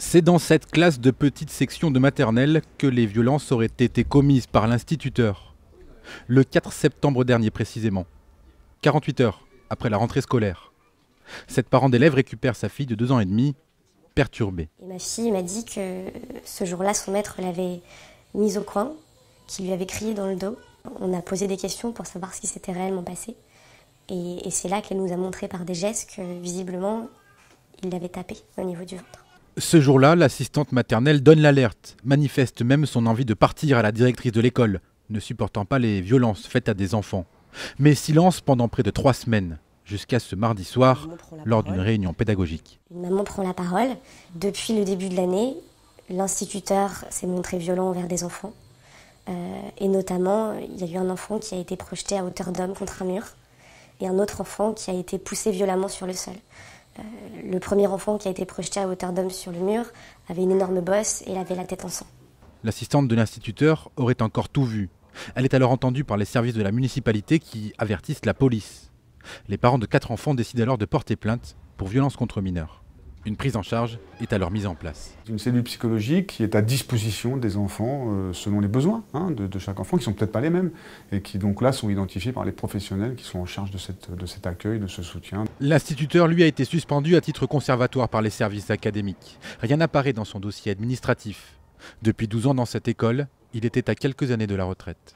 C'est dans cette classe de petite section de maternelle que les violences auraient été commises par l'instituteur. Le 4 septembre dernier précisément, 48 heures après la rentrée scolaire. Cette parent d'élève récupère sa fille de 2 ans et demi, perturbée. Et ma fille m'a dit que ce jour-là, son maître l'avait mise au coin, qu'il lui avait crié dans le dos. On a posé des questions pour savoir ce qui s'était réellement passé. Et c'est là qu'elle nous a montré par des gestes que, visiblement, il l'avait tapée au niveau du ventre. Ce jour-là, l'assistante maternelle donne l'alerte, manifeste même son envie de partir à la directrice de l'école, ne supportant pas les violences faites à des enfants. Mais silence pendant près de 3 semaines, jusqu'à ce mardi soir, lors d'une réunion pédagogique. Une maman prend la parole. Depuis le début de l'année, l'instituteur s'est montré violent envers des enfants. Et notamment, il y a eu un enfant qui a été projeté à hauteur d'homme contre un mur et un autre enfant qui a été poussé violemment sur le sol. Le premier enfant qui a été projeté à hauteur d'homme sur le mur avait une énorme bosse et il avait la tête en sang. L'assistante de l'instituteur aurait encore tout vu. Elle est alors entendue par les services de la municipalité qui avertissent la police. Les parents de 4 enfants décident alors de porter plainte pour violence contre mineurs. Une prise en charge est alors mise en place. Une cellule psychologique qui est à disposition des enfants selon les besoins de chaque enfant, qui ne sont peut-être pas les mêmes, et qui donc là sont identifiés par les professionnels qui sont en charge de cet accueil, de ce soutien. L'instituteur, lui, a été suspendu à titre conservatoire par les services académiques. Rien n'apparaît dans son dossier administratif. Depuis 12 ans dans cette école, il était à quelques années de la retraite.